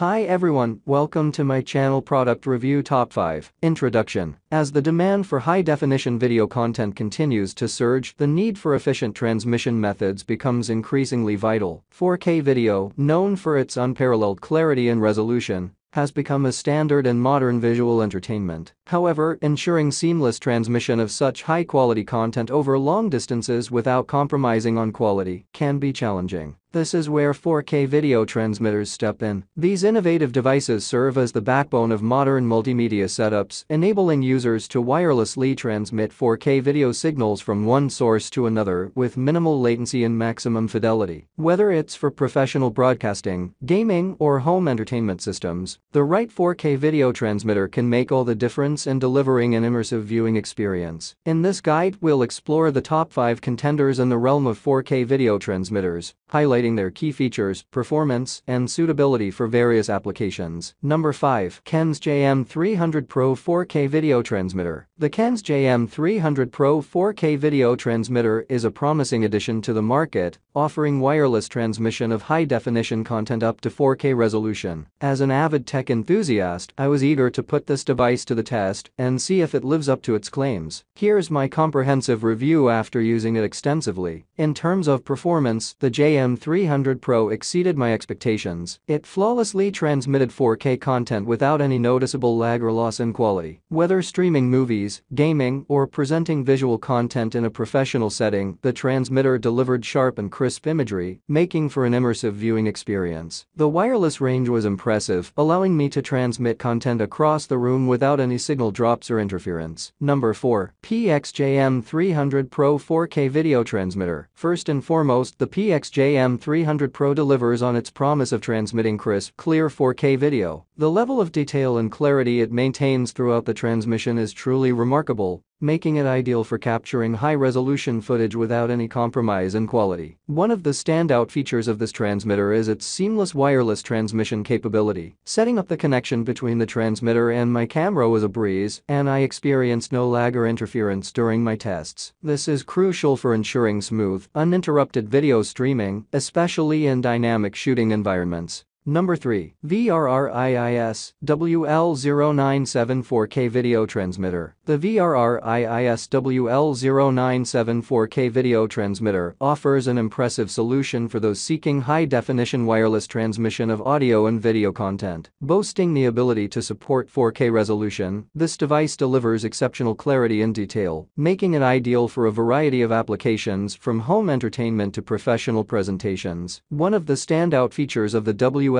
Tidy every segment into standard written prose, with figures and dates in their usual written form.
Hi everyone, welcome to my channel Product Review Top 5. Introduction. As the demand for high-definition video content continues to surge, the need for efficient transmission methods becomes increasingly vital. 4K video, known for its unparalleled clarity and resolution, has become a standard in modern visual entertainment. However, ensuring seamless transmission of such high-quality content over long distances without compromising on quality can be challenging. This is where 4K video transmitters step in. These innovative devices serve as the backbone of modern multimedia setups, enabling users to wirelessly transmit 4K video signals from one source to another with minimal latency and maximum fidelity. Whether it's for professional broadcasting, gaming, or home entertainment systems, the right 4K video transmitter can make all the difference in delivering an immersive viewing experience. In this guide, we'll explore the top 5 contenders in the realm of 4K video transmitters, highlighting their key features, performance, and suitability for various applications. Number 5. Qkens JM300 Pro 4K Video Transmitter. The Qkens JM300 Pro 4K video transmitter is a promising addition to the market, offering wireless transmission of high-definition content up to 4K resolution. As an avid tech enthusiast, I was eager to put this device to the test and see if it lives up to its claims. Here's my comprehensive review after using it extensively. In terms of performance, the JM300 Pro exceeded my expectations. It flawlessly transmitted 4K content without any noticeable lag or loss in quality. Whether streaming movies, gaming, or presenting visual content in a professional setting, the transmitter delivered sharp and crisp imagery, making for an immersive viewing experience. The wireless range was impressive, allowing me to transmit content across the room without any signal drops or interference. Number 4. PXJM300 Pro 4K Video Transmitter. First and foremost, the PXJM300 Pro delivers on its promise of transmitting crisp, clear 4K video. The level of detail and clarity it maintains throughout the transmission is truly remarkable, making it ideal for capturing high-resolution footage without any compromise in quality. One of the standout features of this transmitter is its seamless wireless transmission capability. Setting up the connection between the transmitter and my camera was a breeze, and I experienced no lag or interference during my tests. This is crucial for ensuring smooth, uninterrupted video streaming, especially in dynamic shooting environments. Number 3. VRRIIS WL097 4K Video Transmitter. The VRRIIS WL097 4K Video Transmitter offers an impressive solution for those seeking high-definition wireless transmission of audio and video content. Boasting the ability to support 4K resolution, this device delivers exceptional clarity and detail, making it ideal for a variety of applications from home entertainment to professional presentations. One of the standout features of the WL097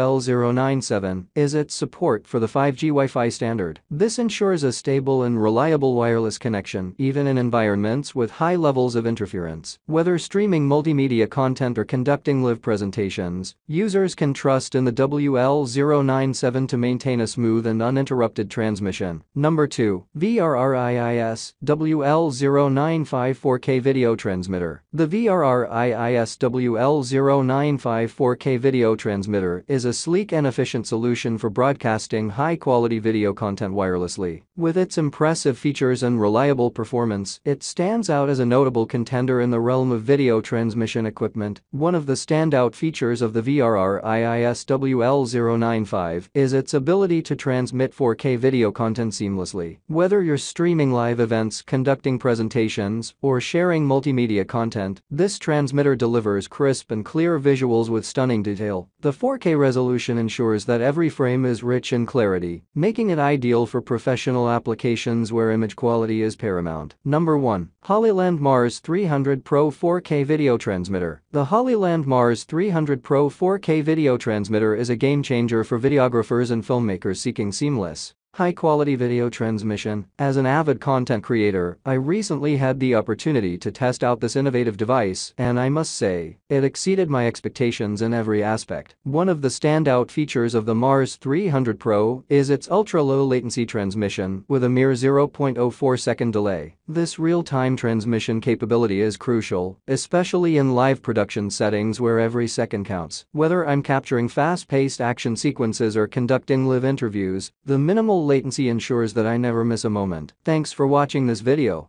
is its support for the 5G Wi-Fi standard. This ensures a stable and reliable wireless connection even in environments with high levels of interference. Whether streaming multimedia content or conducting live presentations, users can trust in the WL097 to maintain a smooth and uninterrupted transmission. Number 2. VRRIIS WL095 4K Video Transmitter. The VRRIIS WL095 4K Video Transmitter is a sleek and efficient solution for broadcasting high-quality video content wirelessly. With its impressive features and reliable performance, it stands out as a notable contender in the realm of video transmission equipment. One of the standout features of the VRRIIS WL095 is its ability to transmit 4K video content seamlessly. Whether you're streaming live events, conducting presentations, or sharing multimedia content, this transmitter delivers crisp and clear visuals with stunning detail. The 4K resolution ensures that every frame is rich in clarity, making it ideal for professional applications where image quality is paramount. Number 1. Hollyland Mars 300 Pro 4K Video Transmitter. The Hollyland Mars 300 Pro 4K Video Transmitter is a game-changer for videographers and filmmakers seeking seamless, high-quality video transmission. As an avid content creator, I recently had the opportunity to test out this innovative device, and I must say, it exceeded my expectations in every aspect. One of the standout features of the Mars 300 Pro is its ultra-low latency transmission with a mere 0.04-second delay. This real-time transmission capability is crucial, especially in live production settings where every second counts. Whether I'm capturing fast-paced action sequences or conducting live interviews, the minimal latency ensures that I never miss a moment. Thanks for watching this video.